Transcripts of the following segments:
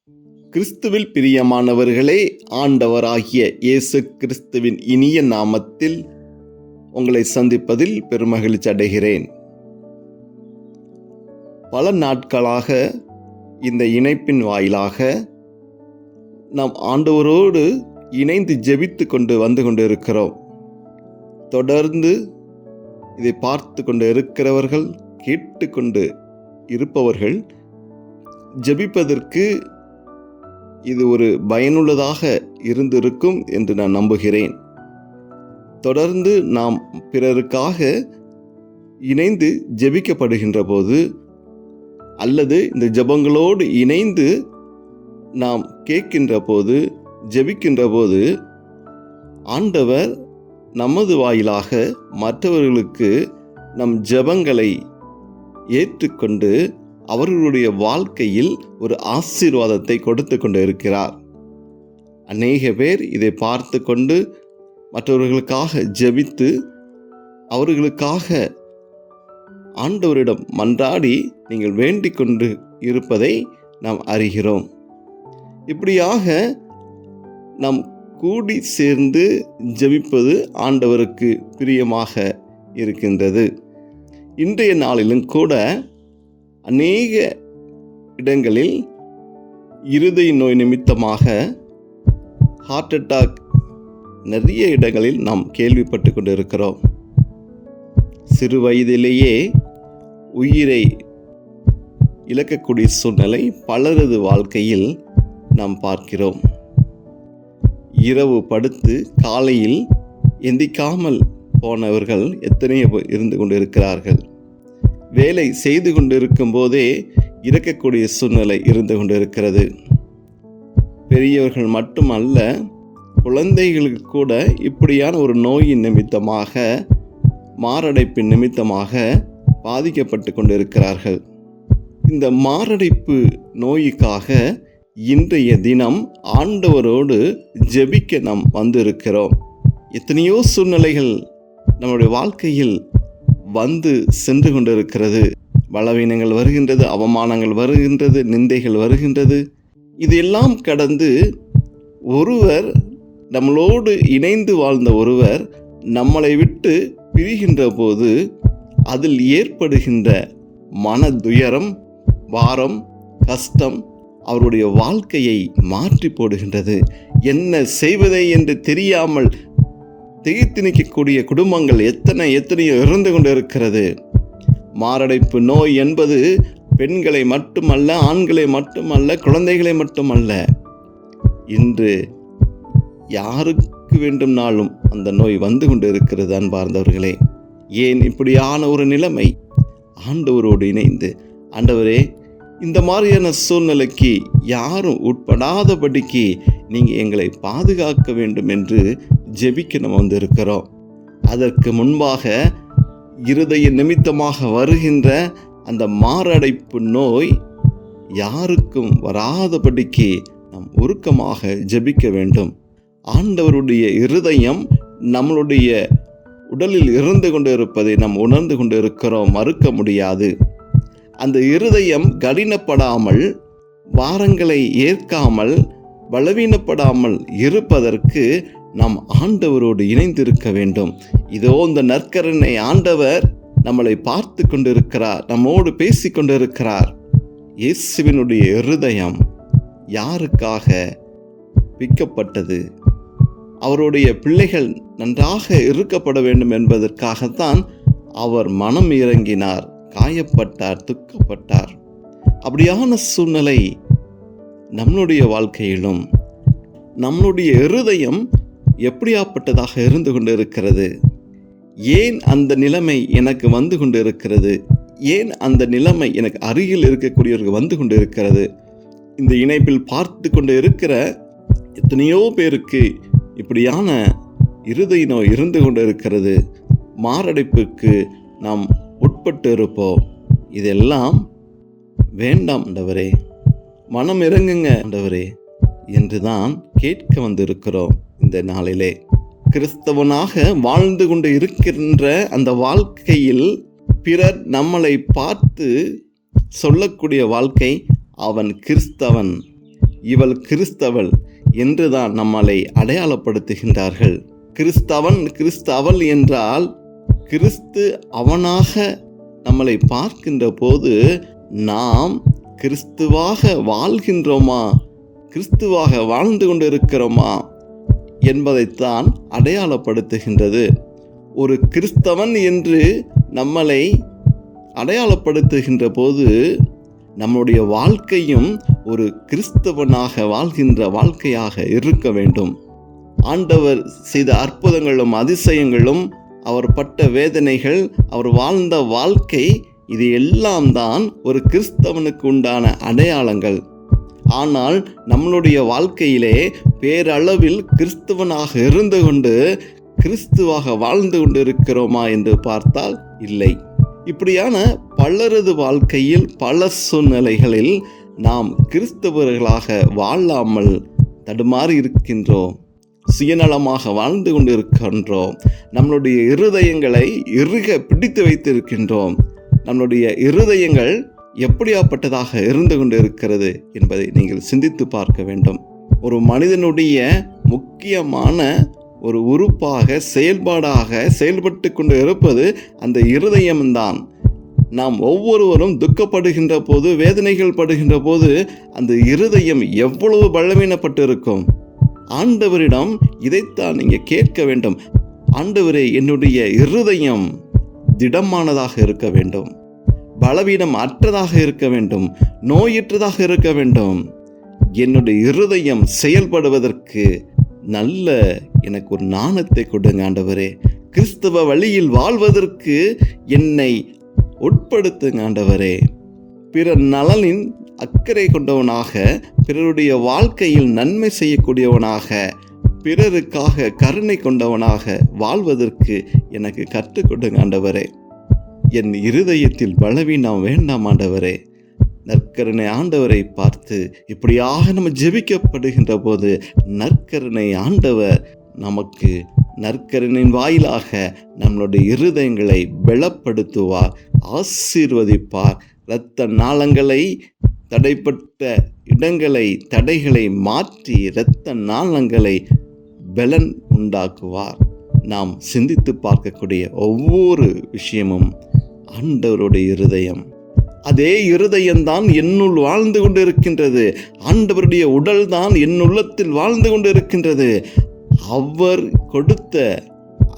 கிறிஸ்துவில் பிரியமானவர்களே, ஆண்டவராகிய இயேசு கிறிஸ்துவின் இனிய நாமத்தில் உங்களை சந்திப்பதில் பெருமகிழ்ச்சி அடைகிறேன். பல நாட்களாக இந்த இணைப்பின் வாயிலாக நாம் ஆண்டவரோடு இணைந்து ஜெபித்து கொண்டு வந்து கொண்டிருக்கிறோம். தொடர்ந்து இதை பார்த்து கொண்டு இருக்கிறவர்கள், கேட்டுக்கொண்டு இருப்பவர்கள் ஜெபிப்பதற்கு இது ஒரு பயனுள்ளதாக இருந்திருக்கும் என்று நான் நம்புகிறேன். தொடர்ந்து நாம் பிறருக்காக இணைந்து ஜெபிக்கப்படுகின்ற போது, அல்லது இந்த ஜெபங்களோடு இணைந்து நாம் கேட்கின்ற போது, ஜெபிக்கின்ற போது, ஆண்டவர் நமது வாயிலாக மற்றவர்களுக்கு நம் ஜெபங்களை ஏற்றுக்கொண்டு அவர்களுடைய வாழ்க்கையில் ஒரு ஆசீர்வாதத்தை கொடுத்து கொண்டு இருக்கிறார். அநேக பேர் இதை பார்த்து கொண்டு மற்றவர்களுக்காக ஜெபித்து அவர்களுக்காக ஆண்டவரிடம் மன்றாடி நீங்கள் வேண்டிக் கொண்டு இருப்பதை நாம் அறிகிறோம். இப்படியாக நாம் கூடி சேர்ந்து ஜெபிப்பது ஆண்டவருக்கு பிரியமாக இருக்கின்றது. இன்றைய நாளிலும் கூட அநேக இடங்களில் இருதய நோய் நிமித்தமாக ஹார்ட் அட்டாக் நிறைய இடங்களில் நாம் கேள்விப்பட்டு கொண்டு இருக்கிறோம். சிறு வயதிலேயே உயிரை இழக்கக்கூடிய சூழ்நிலை பலரது வாழ்க்கையில் நாம் பார்க்கிறோம். இரவு படுத்து காலையில் எந்திக்காமல் போனவர்கள் எத்தனையோ இருந்து கொண்டு இருக்கிறார்கள். வேலை செய்து கொண்டிருக்கும் போதே இறக்கக்கூடிய சூழ்நிலை இருந்து கொண்டிருக்கிறது. பெரியவர்கள் மட்டுமல்ல, குழந்தைகளுக்கு கூட இப்படியான ஒரு நோயின் நிமித்தமாக, மாரடைப்பின் நிமித்தமாக பாதிக்கப்பட்டு கொண்டிருக்கிறார்கள். இந்த மாரடைப்பு நோய்க்காக இன்றைய தினம் ஆண்டவரோடு ஜெபிக்க நாம் வந்திருக்கிறோம். எத்தனையோ சூழ்நிலைகள் நம்முடைய வாழ்க்கையில் வந்து சென்று கொண்டிருக்கிறது. பலவீனங்கள் வருகின்றது, அவமானங்கள் வருகின்றது, நிந்தைகள் வருகின்றது. இதெல்லாம் கடந்து ஒருவர், நம்மளோடு இணைந்து வாழ்ந்த ஒருவர் நம்மளை விட்டு பிரிகின்ற போது அதில் ஏற்படுகின்ற மனதுயரம், பாரம், கஷ்டம் அவருடைய வாழ்க்கையை மாற்றி போடுகின்றது. என்ன செய்வதை என்று தெரியாமல் திகைத்து நிற்கக்கூடிய குடும்பங்கள் எத்தனையோ இறந்து கொண்டு இருக்கிறது. மாரடைப்பு நோய் என்பது பெண்களை மட்டுமல்ல, ஆண்களை மட்டுமல்ல, குழந்தைகளை மட்டுமல்ல, இன்று யாருக்கு வேண்டும்னாலும் அந்த நோய் வந்து கொண்டு இருக்கிறது. அன்பார்ந்தவர்களே, ஏன் இப்படியான ஒரு நிலைமை? ஆண்டவரோடு இணைந்து, ஆண்டவரே, இந்த மாதிரியான சூழ்நிலைக்கு யாரும் உட்படாதபடிக்கு நீங்கள் எங்களை பாதுகாக்க வேண்டும் என்று ஜெபிக்க நம்ம வந்திருக்கிறோம். அதற்கு முன்பாக இருதய நிமித்தமாக வருகின்ற அந்த மாரடைப்பு நோய் யாருக்கும் வராதபடிக்கு நாம் உருக்கமாக ஜெபிக்க வேண்டும். ஆண்டவருடைய இருதயம் நம்மளுடைய உடலில் இருந்து கொண்டு இருப்பதை நாம் உணர்ந்து கொண்டு இருக்கிறோம், மறுக்க முடியாது. அந்த இருதயம் கடினப்படாமல், பாரங்களை ஏற்காமல், பலவீனப்படாமல் இருப்பதற்கு நாம் ஆண்டவரோடு இணைந்திருக்க வேண்டும். இதோ இந்த நற்கருணை ஆண்டவர் நம்மளை பார்த்து கொண்டிருக்கிறார், நம்மோடு பேசி கொண்டிருக்கிறார். இயேசுவினுடைய இருதயம் யாருக்காக பிக்கப்பட்டது? அவருடைய பிள்ளைகள் நன்றாக இருக்கப்பட வேண்டும் என்பதற்காகத்தான் அவர் மனம் இறங்கினார், காயப்பட்டார், துக்கப்பட்டார். அப்படியான சூழ்நிலை நம்மளுடைய வாழ்க்கையிலும் நம்மளுடைய இருதயம் எப்படியாப்பட்டதாக இருந்து கொண்டு இருக்கிறது? ஏன் அந்த நிலைமை எனக்கு வந்து கொண்டு இருக்கிறது? ஏன் அந்த நிலைமை எனக்கு அருகில் இருக்கக்கூடியவர்கள் வந்து கொண்டு இருக்கிறது? இந்த இணைப்பில் பார்த்து கொண்டு இருக்கிற எத்தனையோ பேருக்கு இப்படியான இருதய நோய் இருந்து கொண்டு இருக்கிறது. மாரடைப்புக்கு நாம் உட்பட்டு இருப்போம். இதெல்லாம் வேண்டாம் ஆண்டவரே, மனம் இறங்குங்க ஆண்டவரே என்றுதான் கேட்க வந்திருக்கிறோம். இந்த நாளிலே கிறிஸ்தவனாக வாழ்ந்து கொண்டு இருக்கின்ற அந்த வாழ்க்கையில் பிறர் நம்மளை பார்த்து சொல்லக்கூடிய வாழ்க்கை, அவன் கிறிஸ்தவன், இவள் கிறிஸ்தவள் என்றுதான் நம்மளை அடையாளப்படுத்துகின்றார்கள். கிறிஸ்தவள் என்றால் கிறிஸ்து அவனாக நம்மளை பார்க்கின்ற போது நாம் கிறிஸ்துவாக வாழ்கின்றோமா, கிறிஸ்துவாக வாழ்ந்து கொண்டிருக்கிறோமா என்பதைத்தான் அடையாளப்படுத்துகின்றது. ஒரு கிறிஸ்தவன் என்று நம்மளை அடையாளப்படுத்துகின்ற போது நம்முடைய வாழ்க்கையும் ஒரு கிறிஸ்தவனாக வாழ்கின்ற வாழ்க்கையாக இருக்க வேண்டும். ஆண்டவர் செய்த அற்புதங்களும் அதிசயங்களும், அவர் பட்ட வேதனைகள், அவர் வாழ்ந்த வாழ்க்கை, இது எல்லாம் தான் ஒரு கிறிஸ்தவனுக்கு உண்டான அடையாளங்கள். ஆனால் நம்மளுடைய வாழ்க்கையிலே பேரளவில் கிறிஸ்தவனாக இருந்து கொண்டு கிறிஸ்துவாக வாழ்ந்து கொண்டு இருக்கிறோமா என்று பார்த்தால் இல்லை. இப்படியான பலரது வாழ்க்கையில் பல சூழ்நிலைகளில் நாம் கிறிஸ்தவர்களாக வாழாமல் தடுமாறி இருக்கின்றோம். சுயநலமாக வாழ்ந்து கொண்டு இருக்கின்றோம். நம்மளுடைய இருதயங்களை இறுக பிடித்து வைத்திருக்கின்றோம். நம்மளுடைய இருதயங்கள் எப்படியாப்பட்டதாக இருந்து கொண்டு இருக்கிறது என்பதை நீங்கள் சிந்தித்து பார்க்க வேண்டும். ஒரு மனிதனுடைய முக்கியமான ஒரு உறுப்பாக செயல்பாடாக செயல்பட்டு கொண்டு இருப்பது அந்த இருதயம்தான். நாம் ஒவ்வொருவரும் துக்கப்படுகின்ற போது, வேதனைகள் படுகின்ற போது அந்த இருதயம் எவ்வளவு பலவீனப்பட்டு இருக்கும். ஆண்டவரிடம் இதைத்தான் நீங்க கேட்க வேண்டும். ஆண்டவரே, என்னுடைய இருதயம் திடமானதாக இருக்க வேண்டும், பலவீனம் அற்றதாக இருக்க வேண்டும், நோயற்றதாக இருக்க வேண்டும். என்னுடைய இருதயம் செயல்படுவதற்கு நல்ல எனக்கு ஒரு ஞானத்தை கொடுங்க ஆண்டவரே. கிறிஸ்தவ வழியில் வாழ்வதற்கு என்னை உட்படுத்துங்க ஆண்டவரே. பிற நலனின் அக்கறை கொண்டவனாக, பிறருடைய வாழ்க்கையில் நன்மை செய்யக்கூடியவனாக, பிறருக்காக கருணை கொண்டவனாக வாழ்வதற்கு எனக்கு கற்றுக் கொடுங்க ஆண்டவரே. என் இருதயத்தில் பலவீனம் வேண்டாம் ஆண்டவரே. நற்கருணை ஆண்டவரை பார்த்து இப்படியாக நம்ம ஜெபிக்கப்படுகின்ற போது நற்கருணை ஆண்டவர் நமக்கு நற்கருணையின் வாயிலாக நம்மளுடைய இருதயங்களை பலப்படுத்துவார், ஆசீர்வதிப்பார். இரத்த நாளங்களை, தடைப்பட்ட இடங்களை, தடைகளை மாற்றி இரத்த நாளங்களை பலன் உண்டாக்குவார். நாம் சிந்தித்து பார்க்கக்கூடிய ஒவ்வொரு விஷயமும் ஆண்டவருடைய இருதயம். அதே இருதயம்தான் என்னுள் வாழ்ந்து கொண்டு இருக்கின்றது. ஆண்டவருடைய உடல் தான் என் உள்ளத்தில் வாழ்ந்து கொண்டு இருக்கின்றது. அவர் கொடுத்த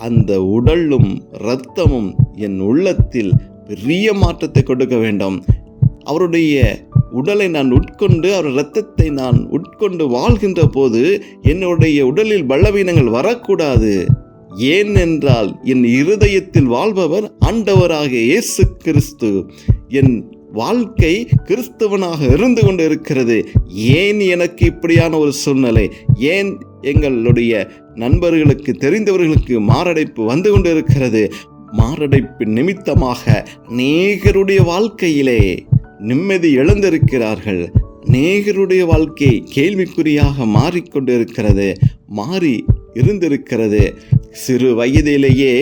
அந்த உடலும் இரத்தமும் என் உள்ளத்தில் பெரிய மாற்றத்தை கொடுக்க வேண்டும். அவருடைய உடலை நான் உட்கொண்டு, அவர் இரத்தத்தை நான் உட்கொண்டு வாழ்கின்ற போது என்னுடைய உடலில் பலவீனங்கள் வரக்கூடாது. ஏனென்றால் என் இருதயத்தில் வாழ்பவர் ஆண்டவராகிய இயேசு கிறிஸ்து. என் வாழ்க்கை கிறிஸ்தவனாக இருந்து கொண்டு இருக்கிறது. ஏன் எனக்கு இப்படியான ஒரு சூழ்நிலை? ஏன் எங்களுடைய நண்பர்களுக்கு, தெரிந்தவர்களுக்கு மாரடைப்பு வந்து கொண்டு இருக்கிறது? மாரடைப்பு நிமித்தமாக அநேகருடைய வாழ்க்கையிலே நிம்மதி இழந்திருக்கிறார்கள். அநேகருடைய வாழ்க்கை கேள்விக்குறியாக மாறிக்கொண்டிருக்கிறது, மாறி இருந்திருக்கிறது. சிறு வயதிலேயே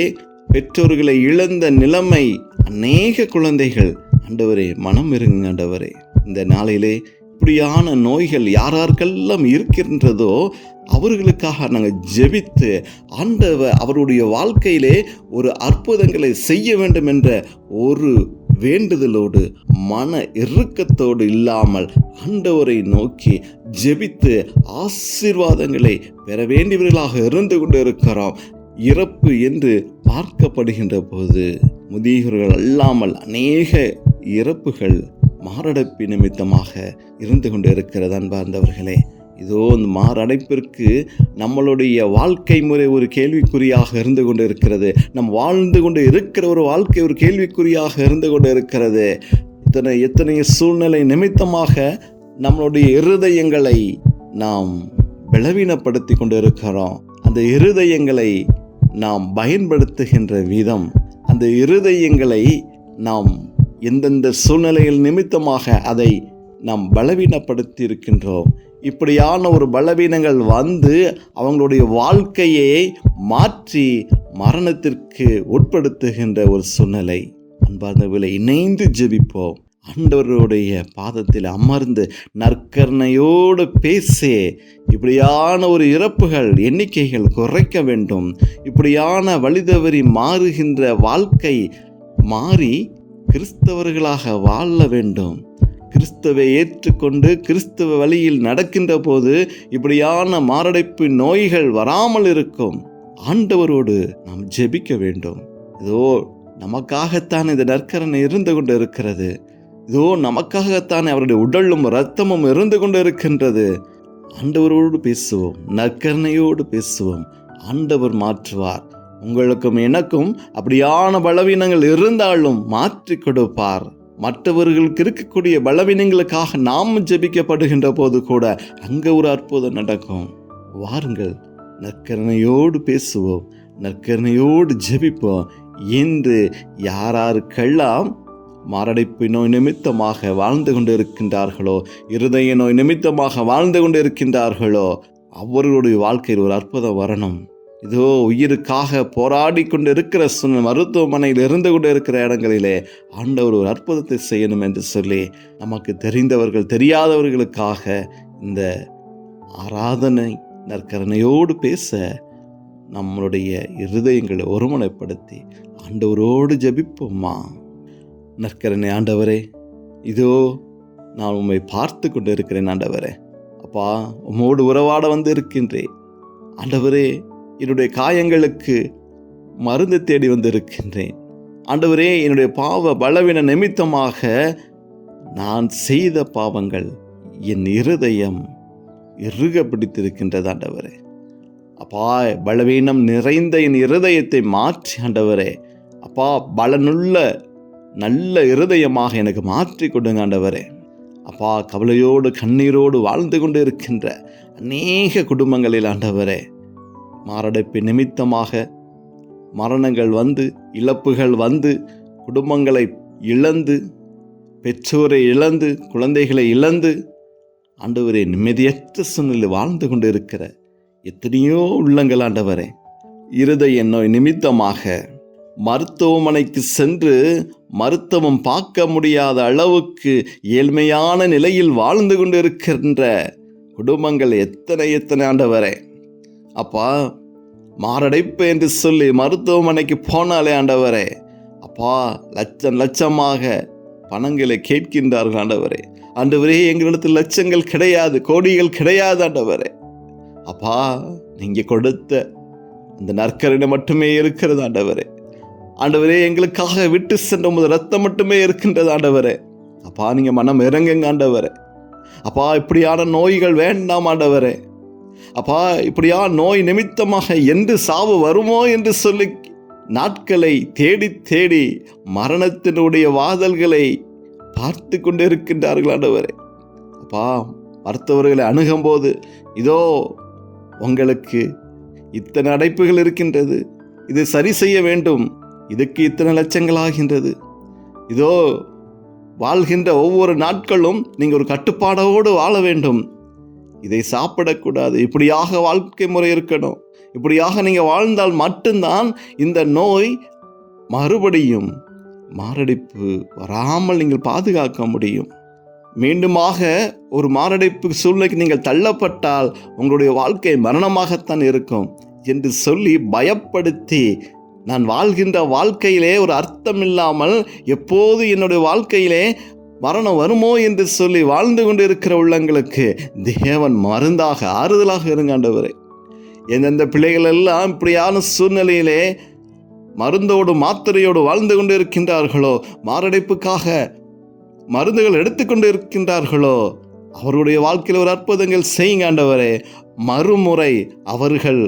பெற்றோர்களை இழந்த நிலைமை அநேக குழந்தைகள். ஆண்டவரே, மனம் இருங்க ஆண்டவரே. இந்த நாளிலே இப்படியான நோய்கள் யாராருக்கெல்லாம் இருக்கின்றதோ அவர்களுக்காக நாங்கள் ஜெபித்து ஆண்டவர் அவருடைய வாழ்க்கையிலே ஒரு அற்புதங்களை செய்ய வேண்டும் என்ற ஒரு வேண்டுதலோடு, மன இறுக்கத்தோடு இல்லாமல் ஆண்டவரை நோக்கி ஜெபித்து ஆசீர்வாதங்களை பெற வேண்டியவர்களாக இருந்து கொண்டு இருக்கிறோம். இறப்பு என்று பார்க்கப்படுகின்ற போது முதியோர்கள் அல்லாமல் அநேக இறப்புகள் மாரடைப்பு நிமித்தமாக இருந்து கொண்டு இருக்கிறது. அன்பார்ந்தவர்களே, இதோ இந்த மாரடைப்பிற்கு நம்மளுடைய வாழ்க்கை முறை ஒரு கேள்விக்குறியாக இருந்து கொண்டு இருக்கிறது. நம் வாழ்ந்து கொண்டு இருக்கிற ஒரு வாழ்க்கை ஒரு கேள்விக்குறியாக இருந்து கொண்டு இருக்கிறது. எத்தனை சூழ்நிலை நிமித்தமாக நம்மளுடைய இருதயங்களை நாம் பலவீனப்படுத்தி கொண்டு இருக்கிறோம். அந்த இருதயங்களை நாம் பயன்படுத்துகின்ற விதம், அந்த இருதயங்களை நாம் எந்தெந்த சூழ்நிலைகள் நிமித்தமாக அதை நாம் பலவீனப்படுத்தி இருக்கின்றோம். இப்படியான ஒரு பலவீனங்கள் வந்து அவங்களுடைய வாழ்க்கையை மாற்றி மரணத்திற்கு உட்படுத்துகின்ற ஒரு சூழ்நிலை. அன்பார்ந்தவர்களை, இணைந்து ஜெபிப்போம். ஆண்டவருடைய பாதத்தில் அமர்ந்து நற்கருணையோடு பேசி இப்படியான ஒரு இறப்புகள் எண்ணிக்கைகள் குறைக்க வேண்டும். இப்படியான வழிதவறி மாறுகின்ற வாழ்க்கை மாறி கிறிஸ்தவர்களாக வாழ வேண்டும். கிறிஸ்துவை ஏற்றுக்கொண்டு கிறிஸ்துவ வழியில் நடக்கின்ற போது இப்படியான மாரடைப்பு நோய்கள் வராமல் இருக்கும். ஆண்டவரோடு நாம் ஜெபிக்க வேண்டும். இதோ நமக்காகத்தான் இந்த நற்கருணை இருந்து கொண்டு இருக்கிறது. இதோ நமக்காகத்தான் அவருடைய உடலும் இரத்தமும் இருந்து கொண்டு இருக்கின்றது. ஆண்டவரோடு பேசுவோம், நற்கருணையோடு பேசுவோம். ஆண்டவர் மாற்றுவார். உங்களுக்கும் எனக்கும் அப்படியான பலவீனங்கள் இருந்தாலும் மாற்றி கொடுப்பார். மற்றவர்களுக்கு இருக்கக்கூடிய பலவீனங்களுக்காக நாம் ஜெபிக்கப்படுகின்ற போது கூட அங்கே ஒரு அற்புதம் நடக்கும். வாருங்கள், நற்கருணையோடு பேசுவோம், நற்கருணையோடு ஜெபிப்போம் என்று யாராருக்கெல்லாம் மாரடைப்பு நோய் நிமித்தமாக வாழ்ந்து கொண்டு இருக்கின்றார்களோ, இருதய நோய் நிமித்தமாக வாழ்ந்து கொண்டு இருக்கின்றார்களோ, அவர்களுடைய வாழ்க்கையில் ஒரு அற்புதம் வரணும். இதோ உயிருக்காக போராடி கொண்டு இருக்கிற மருத்துவமனையில் இருந்து கொண்டு இருக்கிற இடங்களிலே ஆண்டவர் ஒரு அற்புதத்தை செய்யணும் என்று சொல்லி நமக்கு தெரிந்தவர்கள் தெரியாதவர்களுக்காக இந்த ஆராதனை நற்கருணையோடு பேச நம்மளுடைய இருதயங்களை ஒருமுனைப்படுத்தி ஆண்டவரோடு ஜெபிப்போம்மா. நற்கருணை ஆண்டவரே, இதோ நான் உம்மை பார்த்து கொண்டு இருக்கிறேன் ஆண்டவரே. அப்பா, உம்மோடு உறவாட வந்து இருக்கின்றேன் ஆண்டவரே. என்னுடைய காயங்களுக்கு மருந்து தேடி வந்திருக்கின்றேன் ஆண்டவரே. என்னுடைய பாவ பலவீன நிமித்தமாக நான் செய்த பாவங்கள் என் இருதயம் இறுக பிடித்திருக்கின்றது ஆண்டவரே. அப்பா, பலவீனம் நிறைந்த என் இருதயத்தை மாற்றி ஆண்டவரே, அப்பா, பலனுள்ள நல்ல இருதயமாக எனக்கு மாற்றி கொடுங்க ஆண்டவரே. அப்பா, கவலையோடு கண்ணீரோடு வாழ்ந்து கொண்டு இருக்கின்ற அநேக குடும்பங்களில் ஆண்டவரே, மாரடைப்பு நிமித்தமாக மரணங்கள் வந்து, இழப்புகள் வந்து, குடும்பங்களை இழந்து, பெற்றோரை இழந்து, குழந்தைகளை இழந்து ஆண்டவரே நிம்மதியற்ற சூழ்நிலை வாழ்ந்து கொண்டு இருக்கிற எத்தனையோ உள்ளங்கள் ஆண்டவரே, இருதய நோய் நிமித்தமாக மருத்துவமனைக்கு சென்று மருத்துவம் பார்க்க முடியாத அளவுக்கு ஏழ்மையான நிலையில் வாழ்ந்து கொண்டு இருக்கின்ற குடும்பங்கள் எத்தனை ஆண்டவரே. அப்பா, மாரடைப்பு என்று சொல்லி மருத்துவமனைக்கு போனாலே ஆண்டவரே, அப்பா, லட்சமாக பணங்களை கேட்கின்றார்கள் ஆண்டவரே. ஆண்டவரே, எங்களிடத்தில் லட்சங்கள் கிடையாது, கோடிகள் கிடையாது ஆண்டவரே. அப்பா, நீங்கள் கொடுத்த அந்த நற்கருணை மட்டுமே இருக்கிறது ஆண்டவரே. ஆண்டவரே, எங்களுக்காக விட்டு சென்ற உமது ரத்தம் மட்டுமே இருக்கின்றது ஆண்டவரே. அப்பா, நீங்கள் மனம் இறங்குங்க ஆண்டவரே. அப்பா, இப்படியான நோய்கள் வேண்டாம் ஆண்டவரே. அப்பா, இப்படியா நோய் நிமித்தமாக என்று சாவு வருமோ என்று சொல்லி நாட்களை தேடி தேடி மரணத்தினுடைய வாதல்களை பார்த்து கொண்டு இருக்கின்றார்கள் ஆண்டவரே. அப்பா, மருத்துவர்களை அணுகும்போது, இதோ உங்களுக்கு இத்தனை அடைப்புகள் இருக்கின்றது, இது சரி செய்ய வேண்டும், இதுக்கு இத்தனை லட்சங்கள் ஆகின்றது, இதோ வாழ்கின்ற ஒவ்வொரு நாட்களும் நீங்கள் ஒரு கட்டுப்பாடோடு வாழ வேண்டும், இதை சாப்பிடக்கூடாது, இப்படியாக வாழ்க்கை முறை இருக்கணும், இப்படியாக நீங்கள் வாழ்ந்தால் மட்டும்தான் இந்த நோய் மறுபடியும் மாரடைப்பு வராமல் நீங்கள் பாதுகாக்க முடியும். மீண்டுமாக ஒரு மாரடைப்பு சூழ்நிலைக்கு நீங்கள் தள்ளப்பட்டால் உங்களுடைய வாழ்க்கை மரணமாகத்தான் இருக்கும் என்று சொல்லி பயப்படுத்தி, நான் வாழ்கின்ற வாழ்க்கையிலே ஒரு அர்த்தம் இல்லாமல் எப்போது என்னுடைய வாழ்க்கையிலே மரணம் வருமோ என்று சொல்லி வாழ்ந்து கொண்டு இருக்கிற உள்ளங்களுக்கு தேவன் மருந்தாக ஆறுதலாக இருங்க ஆண்டவரே. எந்தெந்த பிள்ளைகள் எல்லாம் இப்படியான சூழ்நிலையிலே மருந்தோடு மாத்திரையோடு வாழ்ந்து கொண்டு இருக்கின்றார்களோ, மாரடைப்புக்காக மருந்துகள் எடுத்துக்கொண்டு இருக்கின்றார்களோ, அவருடைய வாழ்க்கையில் ஒரு அற்புதங்கள் செய்யுங்க ஆண்டவரே. மறுமுறை அவர்கள்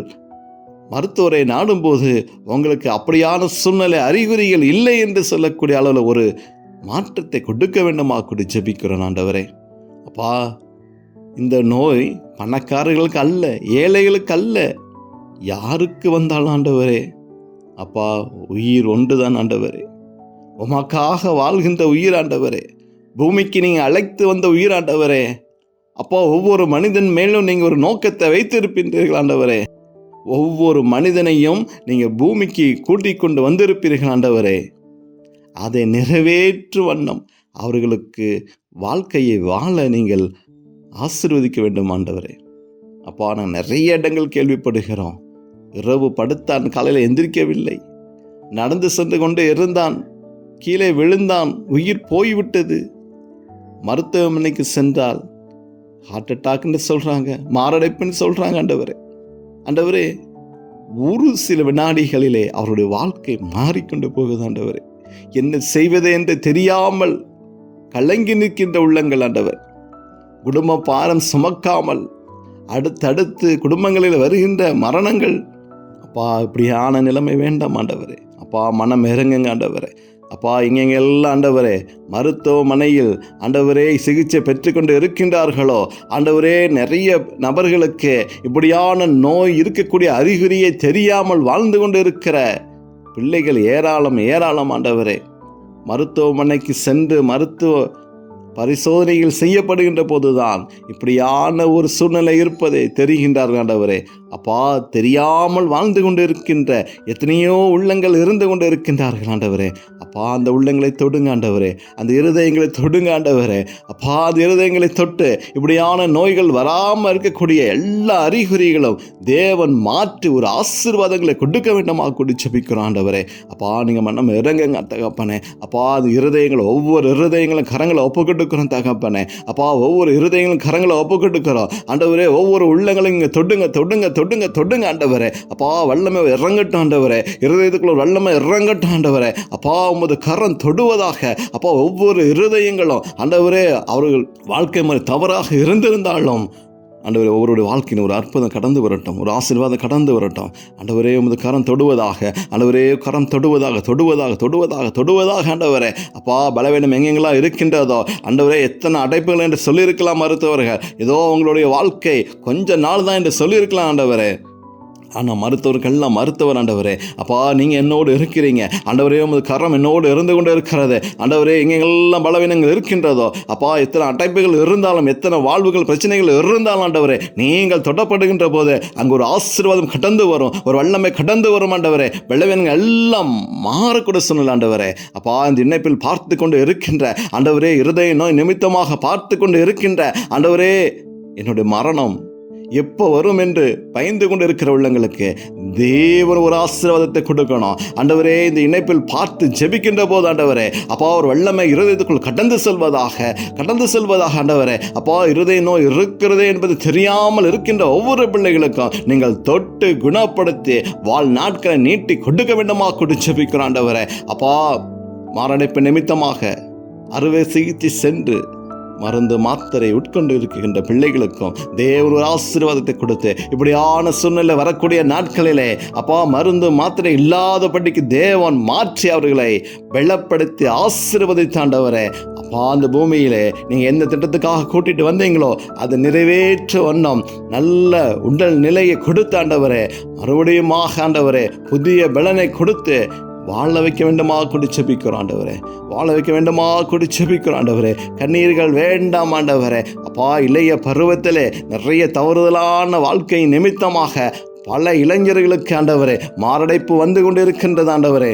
மருத்துவரை நாடும்போது உங்களுக்கு அப்படியான சூழ்நிலை அறிகுறிகள் இல்லை என்று சொல்லக்கூடிய அளவில் ஒரு மாற்றத்தை கொடுக்க வேண்டுமா கூட ஜெபிக்கிறோம் ஆண்டவரே. அப்பா, இந்த நோய் பணக்காரர்களுக்கு அல்ல, ஏழைகளுக்கு அல்ல, யாருக்கு வந்தாலும் ஆண்டவரே, அப்பா, உயிர் ஒன்றுதான் ஆண்டவரே, உமக்காக வாழ்கின்ற உயிர் ஆண்டவரே, பூமிக்கு நீங்கள் அழைத்து வந்த உயிர் ஆண்டவரே. அப்பா, ஒவ்வொரு மனிதன் மேலும் நீங்கள் ஒரு நோக்கத்தை வைத்திருப்பீர்கள் ஆண்டவரே. ஒவ்வொரு மனிதனையும் நீங்கள் பூமிக்கு கூட்டிக் கொண்டு வந்திருப்பீர்கள் ஆண்டவரே. அதை நிறைவேற்று வண்ணம் அவர்களுக்கு வாழ்க்கையை வாழ நீங்கள் ஆசீர்வதிக்க வேண்டும் ஆண்டவரே. அப்பா, நான் நிறைய இடங்கள் கேள்விப்படுகிறோம். இரவு படுத்தான், காலையில் எந்திரிக்கவில்லை, நடந்து சென்று கொண்டு இருந்தான், கீழே விழுந்தான், உயிர் போய்விட்டது. மருத்துவமனைக்கு சென்றால் ஹார்ட் அட்டாக்னு சொல்கிறாங்க, மாரடைப்புன்னு சொல்கிறாங்க. ஆண்டவரே, ஒரு சில வினாடிகளிலே அவருடைய வாழ்க்கை மாறிக்கொண்டு போகுது ஆண்டவரே. என்ன செய்வது என்று தெரியாமல் கலங்கி நிற்கின்ற உள்ளங்கள் ஆண்டவர். குடும்ப பாரம் சுமக்காமல் அடுத்தடுத்து குடும்பங்களில் வருகின்ற மரணங்கள், அப்பா இப்படியான நிலைமை வேண்டாம் ஆண்டவரே. அப்பா, மனம் இறங்குங்க ஆண்டவரே. அப்பா, எங்கெங்கெல்லாம் ஆண்டவரே மருத்துவமனையில் ஆண்டவரே சிகிச்சை பெற்றுக்கொண்டு இருக்கின்றார்களோ ஆண்டவரே, நிறைய நபர்களுக்கு இப்படியான நோய் இருக்கக்கூடிய அறிகுறியை தெரியாமல் வாழ்ந்து கொண்டு இருக்கிற பிள்ளைகள் ஏராளம் ஆண்டவரே. மருத்துவமனைக்கு சென்று மருத்துவ பரிசோதனைகள் செய்யப்படுகின்ற போதுதான் இப்படியான ஒரு சூழ்நிலை இருப்பதை தெரிகின்றார்கள் ஆண்டவரே. அப்பா, தெரியாமல் வாழ்ந்து கொண்டு இருக்கின்ற எத்தனையோ உள்ளங்கள் இருந்து கொண்டு இருக்கின்றார்கள் ஆண்டவரே. அப்பா, அந்த உள்ளங்களை தொடுங்க ஆண்டவரே, அந்த இருதயங்களை தொடுங்க ஆண்டவரே. அப்பா, அந்த இருதயங்களை தொட்டு இப்படியான நோய்கள் வராமல் இருக்கக்கூடிய எல்லா அறிகுறிகளும் தேவன் மாற்றி ஒரு ஆசீர்வாதங்களை கொடுக்க வேண்டுமாக கொண்டு ஜெபிக்கிறோம் ஆண்டவரே. அப்பா, நீங்கள் மனம் இறங்குங்க தகப்பனே. அப்பா, அது இருதயங்களை ஒவ்வொரு இருதயங்களும் கரங்களை ஒப்புக்கொடுக்கிறோம் தகப்பனே. அப்பா, ஒவ்வொரு இருதயங்களும் கரங்களை ஒப்புக்கொடுக்கிறோம் ஆண்டவரே. ஒவ்வொரு உள்ளங்களும் இங்கே தொடுங்க ஆண்டவரே. அப்பா, வல்லமை இறங்கட்டும் ஆண்டவரே. இருதயத்துக்குள்ள வல்லமை இறங்கட்டும் ஆண்டவரே. அப்பா, உமது கரம் தொடுவதாக. அப்பா, ஒவ்வொரு இருதயங்களும் ஆண்டவரே அவர்கள் வாழ்க்கை மாதிரி தவறாக இருந்திருந்தாலும் ஆண்டவரே, ஒவ்வொருடைய வாழ்க்கையின் ஒரு அற்புதம் கடந்து வரட்டும், ஒரு ஆசீர்வாதம் கடந்து வரட்டும் ஆண்டவரே. உமது கரம் தொடுவதாக ஆண்டவரே, கரம் தொடுவதாக ஆண்டவரே. அப்பா, பலவீனம் எங்கெங்கெல்லாம் இருக்கின்றதோ ஆண்டவரே, எத்தனை அடைப்புகள் என்று சொல்லியிருக்கலாம் மருத்துவர்கள், ஏதோ உங்களுடைய வாழ்க்கை கொஞ்ச நாள் தான் என்று சொல்லியிருக்கலாம் ஆண்டவரே. ஆனால் மருத்துவர் ஆண்டவரே. அப்பா, நீங்கள் என்னோடு இருக்கிறீங்க ஆண்டவரே. உமது கரம் என்னோடு இருந்து கொண்டு இருக்கிறது ஆண்டவரே. எங்கெங்கெல்லாம் பலவீனங்கள் இருக்கின்றதோ அப்பா, எத்தனை அடைப்புகள் இருந்தாலும், எத்தனை வாழ்வுகள் பிரச்சனைகள் இருந்தாலும் ஆண்டவரே, நீங்கள் தொடப்படுகின்ற போது அங்கே ஒரு ஆசீர்வாதம் கடந்து வரும், ஒரு வல்லமை கடந்து வரும் ஆண்டவரே. பலவீனங்கள் எல்லாம் மாறக்கூட சொன்னல ஆண்டவரே. அப்பா, இந்த இணைப்பில் பார்த்து கொண்டு இருக்கின்ற ஆண்டவரே, இருதய நோய் நிமித்தமாக பார்த்து கொண்டு இருக்கின்ற ஆண்டவரே, என்னுடைய மரணம் எப்போ வரும் என்று பயந்து கொண்டு இருக்கிற உள்ளங்களுக்கு தேவன் ஒரு ஆசீர்வாதத்தை கொடுக்கணும் ஆண்டவரே. இந்த இணைப்பில் பார்த்து ஜெபிக்கின்ற போது ஆண்டவரே, அப்பா, ஒரு வல்லமை இருதயத்துக்குள் கடந்து செல்வதாக ஆண்டவரே. அப்பா, இருதய நோய் இருக்கிறதே என்பது தெரியாமல் இருக்கின்ற ஒவ்வொரு பிள்ளைகளுக்கும் நீங்கள் தொட்டு குணப்படுத்தி வாழ் நாட்களை நீட்டி கொடுக்க வேண்டுமா கொண்டு ஜெபிக்கிறோம் ஆண்டவரே. அப்பா, மாரடைப்பு நிமித்தமாக அறுவை சிகிச்சை சென்று மருந்து மாத்திரை உட்கொண்டு இருக்கின்ற பிள்ளைகளுக்கும் தேவன் ஒரு ஆசீர்வாதத்தை கொடுத்து இப்படியான சூழ்நிலை வரக்கூடிய நாட்களிலே அப்பா, மருந்து மாத்திரை இல்லாதபடிக்கு தேவன் மாற்றி அவர்களை வெள்ளப்படுத்தி ஆசீர்வதித்தாண்டவரே. அப்பா, அந்த பூமியிலே நீங்கள் எந்த திட்டத்துக்காக கூட்டிட்டு வந்தீங்களோ அதை நிறைவேற்ற வண்ணம் நல்ல உடல் நிலையை கொடுத்தாண்டவரே. மறுபடியும் ஆண்டவரே, புதிய பலனை கொடுத்து வாழ வைக்க வேண்டுமா கொண்டு ஜெபிக்கிறோம் ஆண்டவரே. ஆண்டவரே. கண்ணீர்கள் வேண்டாம் ஆண்டவரே. அப்பா, இளைய பருவத்திலே நிறைய தவறுதலான வாழ்க்கை நிமித்தமாக பல இளைஞர்களுக்கு ஆண்டவரே மாரடைப்பு வந்து கொண்டு இருக்கின்றது ஆண்டவரே.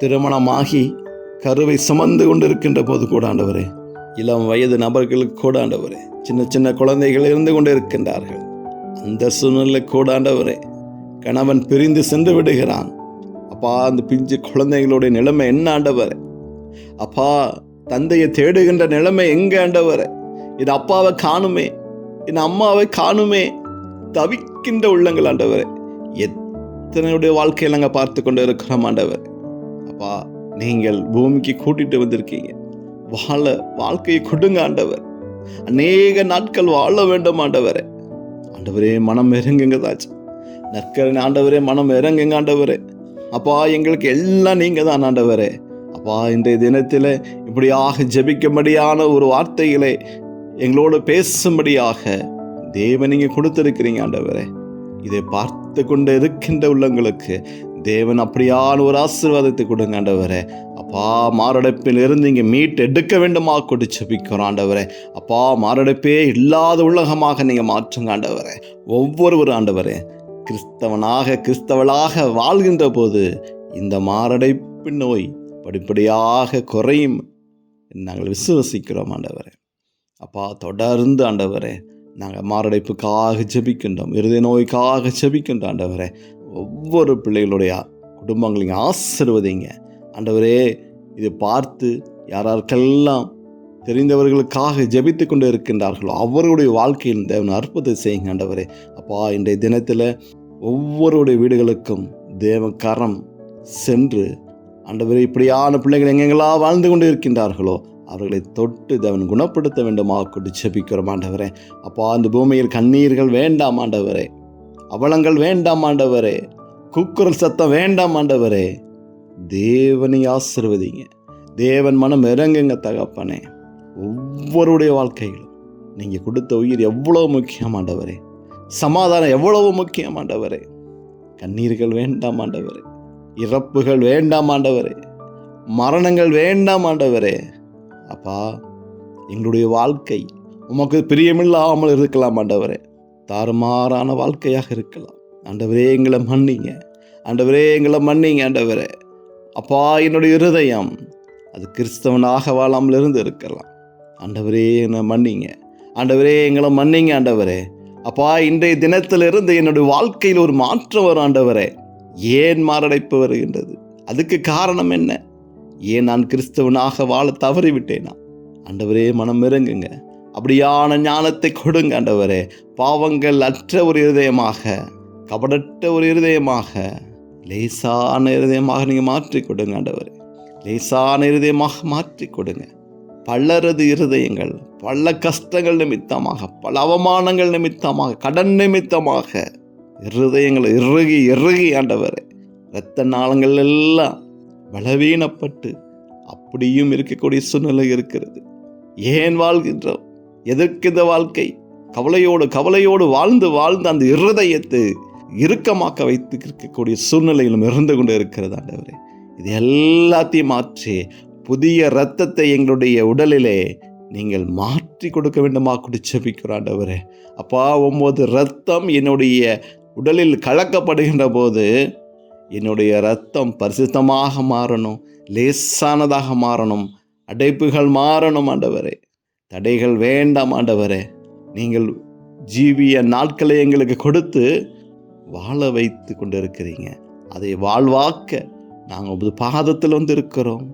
திருமணமாகி கருவை சுமந்து கொண்டு இருக்கின்ற போது கூட ஆண்டவரே, இளம் வயது நபர்களுக்கு கூட ஆண்டவரே, சின்ன குழந்தைகள் இருந்து கொண்டு இருக்கின்றார்கள். அந்த சூழ்நிலை கூட ஆண்டவரே, கணவன் பிரிந்து சென்று விடுகிறான். அப்பா, அந்த பிஞ்சு குழந்தைகளுடைய நிலைமை என்ன ஆண்டவரே? அப்பா, தந்தையை தேடுகின்ற நிலைமை எங்க ஆண்டவரே? என் அப்பாவை காணுமே, என் அம்மாவை காணுமே, தவிக்கின்ற உள்ளங்கள் ஆண்டவரே. எத்தனையுடைய வாழ்க்கையை நாங்கள் பார்த்து கொண்டு இருக்கிறோம் ஆண்டவர். அப்பா, நீங்கள் பூமிக்கு கூட்டிட்டு வந்திருக்கீங்க, வாழ்க்கையை கொடுங்க ஆண்டவர். அநேக நாட்கள் வாழ வேண்டும் ஆண்டவரே. ஆண்டவரே, மனம் இறங்குங்க தாச்சு. நற்கரணை ஆண்டவரே, மனம் இறங்குங்க ஆண்டவரே. அப்பா, எங்களுக்கு எல்லாம் நீங்க தான் ஆண்டவரே. அப்பா, இன்றைய தினத்தில் இப்படியாக ஜெபிக்கும்படியான ஒரு வார்த்தைகளை எங்களோடு பேசும்படியாக தேவன் நீங்க கொடுத்திருக்கிறீங்க ஆண்டவரே. இதை பார்த்து கொண்டு இருக்கின்ற உள்ளங்களுக்கு தேவன் அப்படியான ஒரு ஆசீர்வாதத்தை கொடுங்க ஆண்டவரே. அப்பா, மாரடைப்பில் இருந்து இங்கே மீட்டு எடுக்க வேண்டுமா கொண்டு ஜெபிக்கிறோம் ஆண்டவரே. அப்பா, மாரடைப்பே இல்லாத உலகமாக நீங்கள் மாற்றுங்க ஆண்டவரே. ஒவ்வொரு ஆண்டவரே கிறிஸ்தவளாக வாழ்கின்ற போது இந்த மாரடைப்பு நோய் படிப்படியாக குறையும் நாங்கள் விசுவசிக்கிறோம் ஆண்டவரே. அப்பா, தொடர்ந்து ஆண்டவரே நாங்கள் மாரடைப்புக்காக ஜெபிக்கின்றோம், இருதய நோய்க்காக ஜெபிக்கின்றோம் ஆண்டவரே. ஒவ்வொரு பிள்ளைகளுடைய குடும்பங்களையும் ஆசீர்வதிங்க ஆண்டவரே. இதை பார்த்து யாராருக்கெல்லாம் தெரிந்தவர்களுக்காக ஜெபித்து கொண்டு இருக்கின்றார்களோ அவர்களுடைய வாழ்க்கையில் தேவன் அற்புதத்தை செய்யுங்க ஆண்டவரே. அப்பா, இன்றைய தினத்தில் ஒவ்வொருடைய வீடுகளுக்கும் தேவ கரம் சென்று ஆண்டவரே, இப்படியான பிள்ளைகள் எங்கெங்கெல்லாம் வாழ்ந்து கொண்டு இருக்கின்றார்களோ அவர்களை தொட்டு தேவன் குணப்படுத்த வேண்டுமாக கொண்டு ஜெபிக்கிறோம் ஆண்டவரே. அப்பா, அந்த பூமியில் கண்ணீர்கள் வேண்டாம் ஆண்டவரே, அவலங்கள் வேண்டாம் ஆண்டவரே, கூக்குரல் சத்தம் வேண்டாம் ஆண்டவரே. தேவனை ஆசீர்வதிங்க, தேவன் மனம் இறங்குங்க தகப்பனே. ஒவ்வொருடைய வாழ்க்கையிலும் நீங்கள் கொடுத்த உயிர் எவ்வளவு முக்கியம் ஆண்டவரே, சமாதானம் எவ்வளவு முக்கியம் ஆண்டவரே. கண்ணீர்கள் வேண்டாம் ஆண்டவரே, இறப்புகள் வேண்டாம் ஆண்டவரே, மரணங்கள் வேண்டாம் ஆண்டவரே. அப்பா, எங்களுடைய வாழ்க்கை உமக்கு பிரியமில்லாமல் இருக்கலாம் ஆண்டவரே, தாறுமாறான வாழ்க்கையாக இருக்கலாம் ஆண்டவரே. எங்களை மன்னிங்க ஆண்டவரே, எங்களை மன்னிங்க ஆண்டவரே. அப்பா, என்னுடைய இருதயம் அது கிறிஸ்தவனாக வாழாமல் இருந்து இருக்கலாம் ஆண்டவரே, என்னை மன்னிங்க ஆண்டவரே, எங்களை மன்னிங்க ஆண்டவரே. அப்பா, இன்றைய தினத்திலிருந்து என்னுடைய வாழ்க்கையில் ஒரு மாற்றம் வரும் ஆண்டவரே. ஏன் மாரடைப்பு வருகின்றது? அதுக்கு காரணம் என்ன? ஏன் நான் கிறிஸ்தவனாக வாழ தவறிவிட்டேனா? ஆண்டவரே, மனம் இறங்குங்க, அப்படியான ஞானத்தை கொடுங்க ஆண்டவரே. பாவங்கள் அற்ற ஒரு இருதயமாக, கபடற்ற ஒரு இருதயமாக, லேசான இருதயமாக நீங்கள் மாற்றி கொடுங்க ஆண்டவரே. லேசான இருதயமாக மாற்றி கொடுங்க. பலரது இருதயங்கள் பல கஷ்டங்கள் நிமித்தமாக, பல அவமானங்கள் நிமித்தமாக, கடன் நிமித்தமாக இருதயங்கள் இறுகி ஆண்டவரே, இரத்த நாளங்கள் எல்லாம் பலவீனப்பட்டு அப்படியும் இருக்கக்கூடிய சூழ்நிலை இருக்கிறது. ஏன் வாழ்கின்றோம்? எதற்கு இந்த வாழ்க்கை? கவலையோடு வாழ்ந்து அந்த இருதயத்தை இறுக்கமாக்க வைத்து இருக்கக்கூடிய சூழ்நிலையிலும் இருந்து கொண்டு இருக்கிறது ஆண்டவரே. இது எல்லாத்தையும் மாற்றி புதிய இரத்தத்தை எங்களுடைய உடலிலே நீங்கள் மாற்றி கொடுக்க வேண்டுமா கூட ஜெபிக்கிறோம் ஆண்டவரே. அப்பா, 9 இரத்தம் என்னுடைய உடலில் கலக்கப்படுகின்ற போது என்னுடைய இரத்தம் பரிசுத்தமாக மாறணும், லேசானதாக மாறணும், அடைப்புகள் மாறணும் ஆண்டவரே. தடைகள் வேண்டாம் ஆண்டவரே. நீங்கள் ஜீவிய நாட்களை எங்களுக்கு கொடுத்து வாழ வைத்து கொண்டு இருக்கிறீங்க. அதை வாழ்வாக்க நாங்கள் உமது பாதத்தில் வந்து இருக்கிறோம்.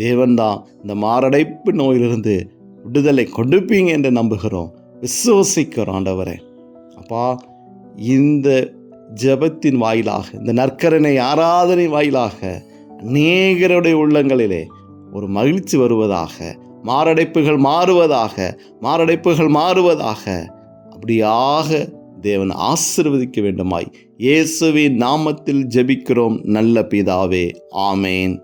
தேவன்தான் இந்த மாரடைப்பு நோயிலிருந்து விடுதலை கொடுப்பீங்க என்று நம்புகிறோம், விசுவசிக்கிறோம் ஆண்டவரே. அப்பா, இந்த ஜெபத்தின் வாயிலாக, இந்த நற்கருணை ஆராதனை வாயிலாக அநேகருடைய உள்ளங்களிலே ஒரு மகிழ்ச்சி வருவதாக, மாரடைப்புகள் மாறுவதாக, அப்படியாக தேவன் ஆசீர்வதிக்க வேண்டுமாய் இயேசுவின் நாமத்தில் ஜெபிக்கிறோம் நல்ல பிதாவே, ஆமேன்.